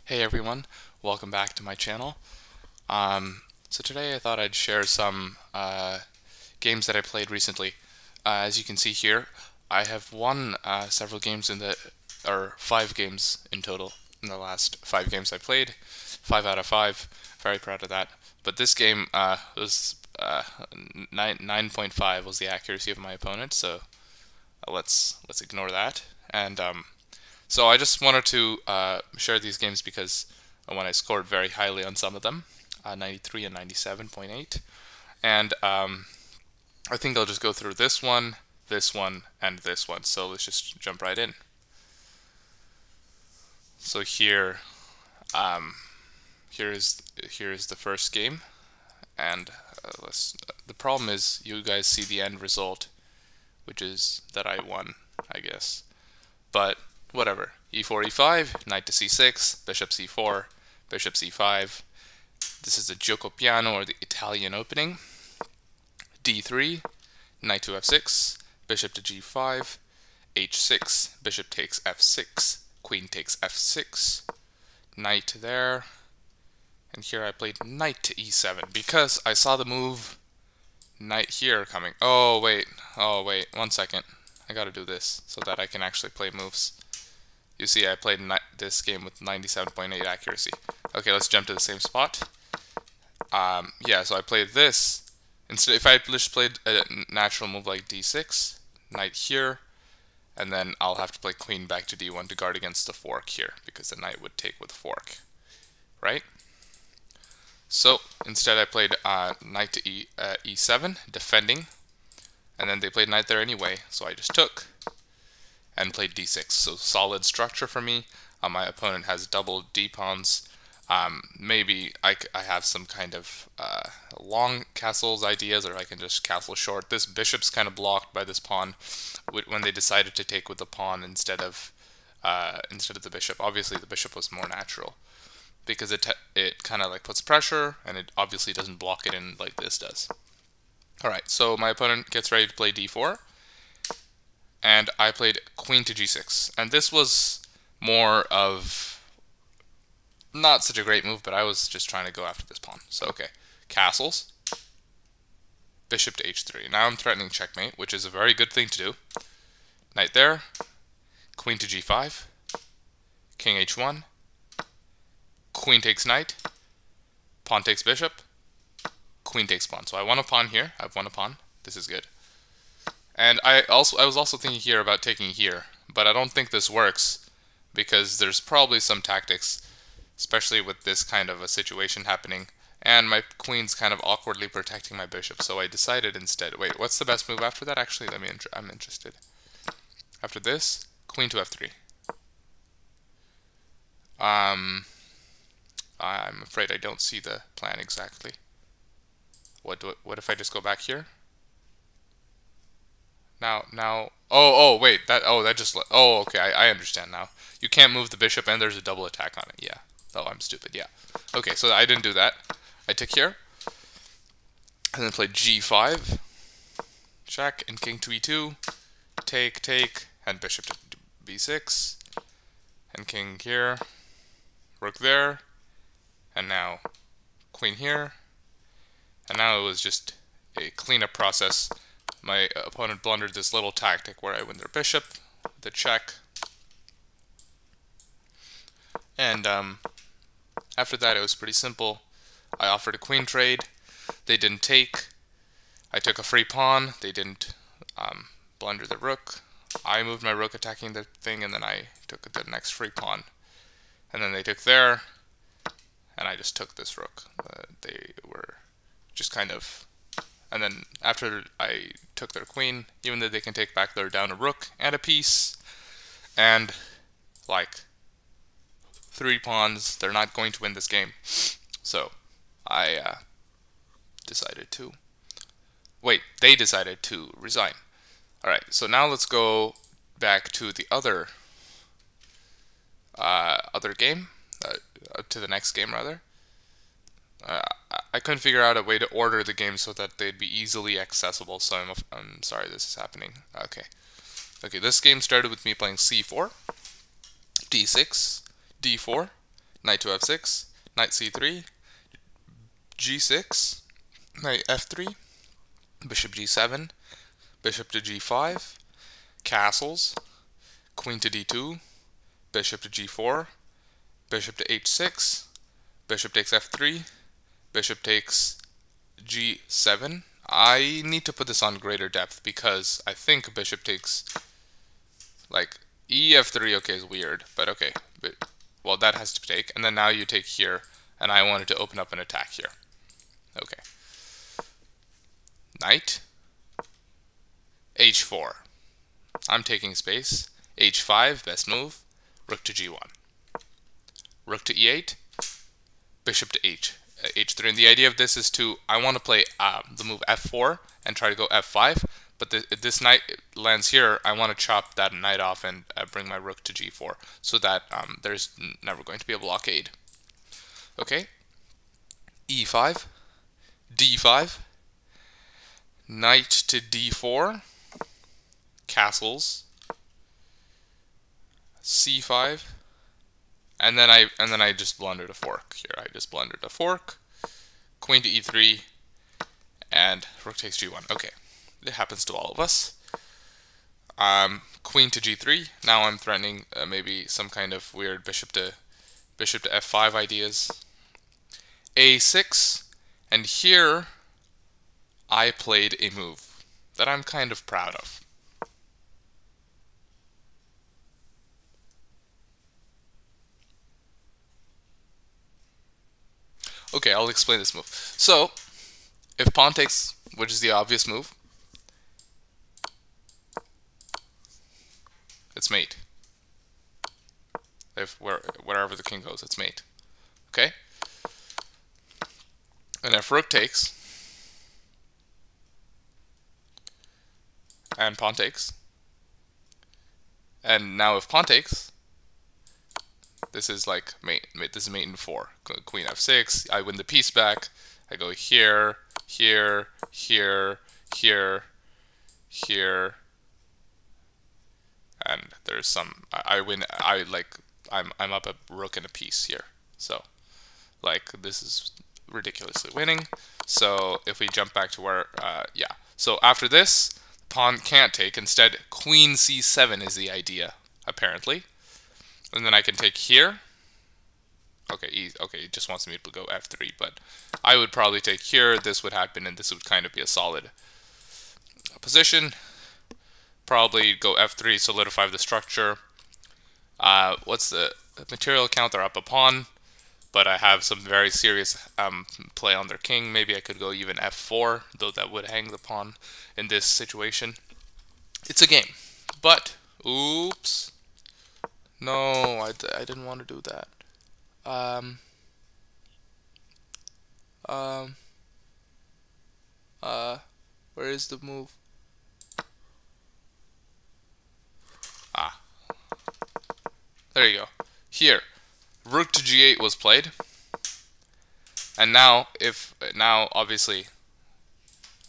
Hey everyone, welcome back to my channel. So today I thought I'd share some games that I played recently. As you can see here, I have won several games or 5 games in total in the last 5 games I played. 5 out of 5, very proud of that. But this game was 9.5 was the accuracy of my opponent, so let's ignore that. And so I just wanted to share these games because when I scored very highly on some of them, 93 and 97.8. And I think I'll just go through this one, and this one. So let's just jump right in. So um, here is the first game, and the problem is you guys see the end result, which is that I won, I guess. But whatever. E4, E5, knight to C6, bishop C4, bishop C5. This is the Gioco Piano, or the Italian opening. D3, knight to F6, bishop to G5, H6, bishop takes F6, queen takes F6, knight there. And here I played knight to E7 because I saw the move knight here coming. Oh wait, 1 second. I gotta do this so that I can actually play moves. You see, I played this game with 97.8 accuracy. Okay, let's jump to the same spot. Yeah, so I played this. Instead, if I just played a natural move like D6, knight here, and then I'll have to play queen back to D1 to guard against the fork here, because the knight would take with fork, right? So instead I played knight to E7, defending, and then they played knight there anyway, so I just took and played D6. So solid structure for me. My opponent has double D pawns. Maybe I have some kind of long castles ideas, or I can just castle short. This bishop's kind of blocked by this pawn when they decided to take with the pawn instead of the bishop. Obviously the bishop was more natural because it kind of like puts pressure, and it obviously doesn't block it in like this does. Alright, so my opponent gets ready to play D4, and I played queen to G6, and this was more of not such a great move, but I was just trying to go after this pawn. So okay, castles, bishop to H3. Now I'm threatening checkmate, which is a very good thing to do. Knight there, queen to G5, king H1, queen takes knight, pawn takes bishop, queen takes pawn. So I won a pawn here. I've won a pawn. This is good. And I was also thinking here about taking here, but I don't think this works because there's probably some tactics, especially with this kind of a situation happening, and my queen's kind of awkwardly protecting my bishop. So I decided instead. Wait, what's the best move after that? Actually, I'm interested. After this, queen to F3. I'm afraid I don't see the plan exactly. What if I just go back here? Now, wait, okay, I understand now. You can't move the bishop, and there's a double attack on it. Yeah. Oh, I'm stupid. Yeah. Okay, so I didn't do that. I took here, and then played G5, check, and king to E2, take, and bishop to B6, and king here, rook there, and now queen here, and now it was just a cleanup process. My opponent blundered this little tactic where I win their bishop, the check, and after that it was pretty simple. I offered a queen trade, they didn't take. I took a free pawn, they didn't blunder the rook. I moved my rook attacking the thing, and then I took the next free pawn. And then they took there, and I just took this rook. They were just kind of... And then after I took their queen, even though they can take back their down a rook and a piece, and like 3 pawns, they're not going to win this game. So I decided to... Wait, they decided to resign. Alright, so now let's go back to the other game, to the next game rather. I couldn't figure out a way to order the games so that they'd be easily accessible, so I'm sorry this is happening. Okay, this game started with me playing C4, D6, D4, knight to f6, knight c3, g6, knight f3, bishop g7, bishop to g5, castles, queen to d2, bishop to g4, bishop to h6, bishop takes f3, bishop takes g7. I need to put this on greater depth because I think bishop takes, like, ef3, okay, is weird, but okay. Well, that has to take, and then now you take here, and I wanted to open up an attack here. Okay. Knight, h4. I'm taking space. h5, best move. Rook to g1. Rook to e8. Bishop to h3. And the idea of this is I want to play the move f4 and try to go f5. But if this knight lands here, I want to chop that knight off and bring my rook to g4 so that there's never going to be a blockade. Okay. e5. d5. Knight to d4. Castles. c5. And then I just blundered a fork here. I just blundered a fork. Queen to e3. And rook takes g1. Okay. It happens to all of us. Queen to g3. Now I'm threatening maybe some kind of weird bishop to f5 ideas. a6, and here I played a move that I'm kind of proud of. Okay, I'll explain this move. So, if pawn takes, which is the obvious move, it's mate. If wherever the king goes, it's mate. Okay? And if rook takes, and pawn takes, and now if pawn takes, this is like mate. This is mate in 4. Queen f6. I win the piece back. I go here, here, here, here, here, and there's some. I win. I'm up a rook and a piece here. So, like, this is ridiculously winning. So if we jump back to where, yeah. So after this, pawn can't take. Instead, queen c7 is the idea, apparently. And then I can take here. Okay, okay, it just wants me to go f3, but I would probably take here. This would happen, and this would kind of be a solid position. Probably go f3, solidify the structure. What's the material count? They're up a pawn, but I have some very serious play on their king. Maybe I could go even f4, though that would hang the pawn in this situation. It's a game, but oops. No, I didn't want to do that. Where is the move? Ah. There you go. Here, rook to g8 was played. And now, obviously,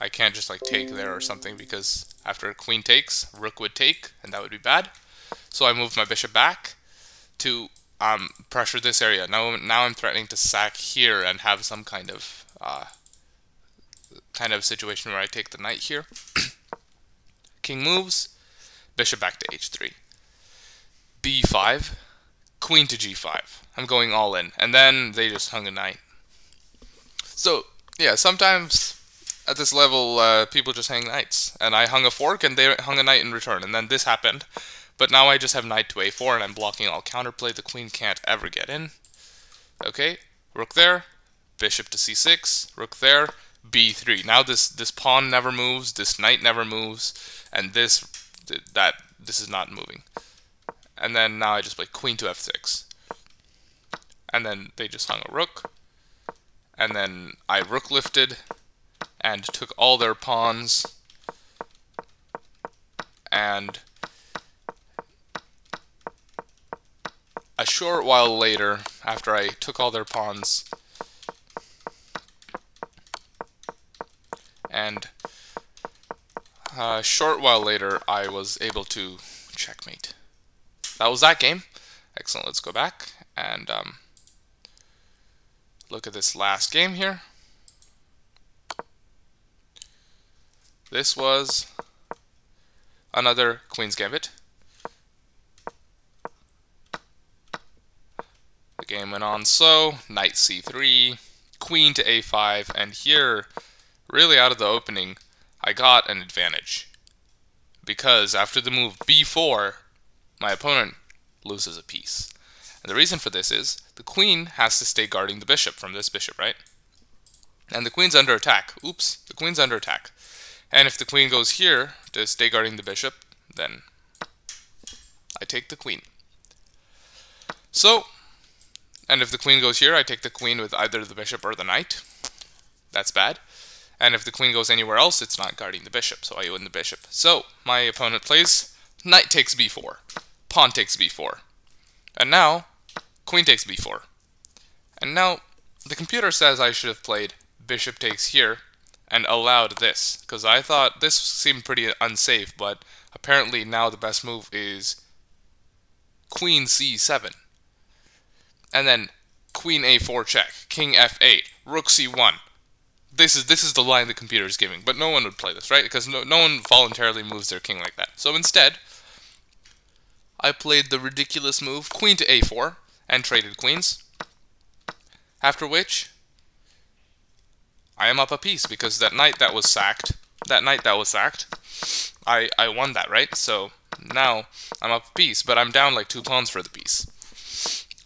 I can't just like take there or something, because after a queen takes, rook would take, and that would be bad. So I moved my bishop back to pressure this area. Now I'm threatening to sack here and have some kind of situation where I take the knight here. King moves, bishop back to h3. b5, queen to g5. I'm going all in, and then they just hung a knight. So yeah, sometimes at this level people just hang knights, and I hung a fork and they hung a knight in return, and then this happened. But now I just have knight to a4, and I'm blocking all counterplay. The queen can't ever get in. Okay, rook there, bishop to c6, rook there, b3. Now this pawn never moves, this knight never moves, and this is not moving. And then now I just play queen to f6. And then they just hung a rook. And then I rook lifted and took all their pawns. And a short while later, after I took all their pawns, and a short while later, I was able to checkmate. That was that game. Excellent, let's go back, and look at this last game here. This was another Queen's Gambit. The game went on so, knight c3, queen to a5, and here, really out of the opening, I got an advantage. Because after the move b4, my opponent loses a piece. And the reason for this is, the queen has to stay guarding the bishop from this bishop, right? And the queen's under attack. Oops, the queen's under attack. And if the queen goes here to stay guarding the bishop, then I take the queen. So, and if the queen goes here, I take the queen with either the bishop or the knight. That's bad. And if the queen goes anywhere else, it's not guarding the bishop, so I win the bishop. So, my opponent plays knight takes b4, pawn takes b4. And now, queen takes b4. And now, the computer says I should have played bishop takes here and allowed this, because I thought this seemed pretty unsafe, but apparently now the best move is queen c7. And then queen a4 check, king f8, rook c1. This is the line the computer is giving, but no one would play this, right? Because no one voluntarily moves their king like that. So instead, I played the ridiculous move, queen to a4, and traded queens. After which, I am up a piece, because that knight that was sacked, I won that, right? So now I'm up a piece, but I'm down like 2 pawns for the piece.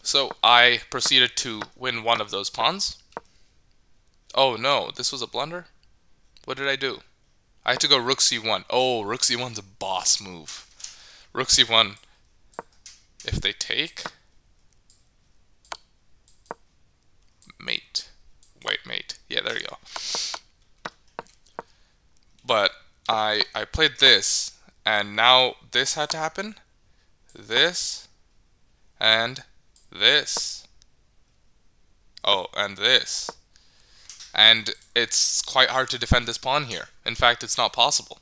So I proceeded to win one of those pawns. Oh no, this was a blunder? What did I do? I had to go rook c1. Oh, rook c1's a boss move. Rook c1, if they take, mate. Wait, mate. Yeah, there you go. But I played this, and now this had to happen. This, and this. Oh, and this. And it's quite hard to defend this pawn here. In fact, it's not possible.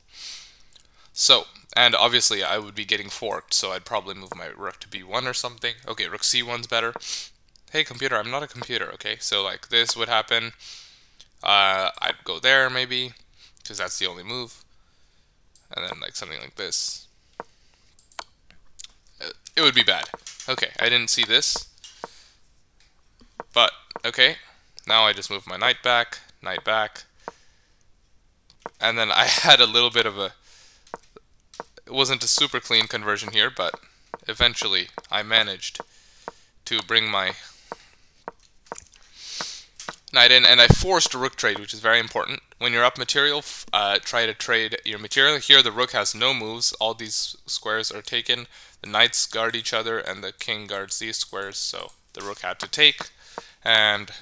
So, and obviously I would be getting forked, so I'd probably move my rook to b1 or something. Okay, rook c1's better. Hey computer, I'm not a computer, okay? So like this would happen. I'd go there maybe, because that's the only move. And then like something like this. It would be bad. Okay, I didn't see this. But, okay. Now I just move my knight back, and then I had a little bit of a, it wasn't a super clean conversion here, but eventually I managed to bring my knight in, and I forced a rook trade, which is very important. When you're up material, try to trade your material. Here the rook has no moves, all these squares are taken, the knights guard each other, and the king guards these squares, so the rook had to take, and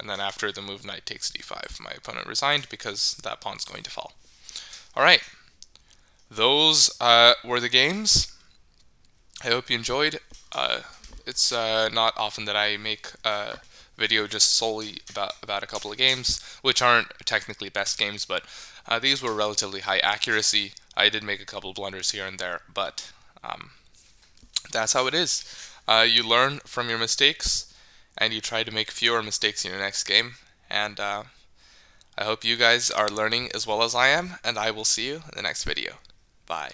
then after the move knight takes d5, my opponent resigned because that pawn's going to fall. Alright, those were the games. I hope you enjoyed. It's not often that I make a video just solely about a couple of games, which aren't technically best games, but these were relatively high accuracy. I did make a couple blunders here and there, but that's how it is. You learn from your mistakes, and you try to make fewer mistakes in your next game. And I hope you guys are learning as well as I am, and I will see you in the next video. Bye.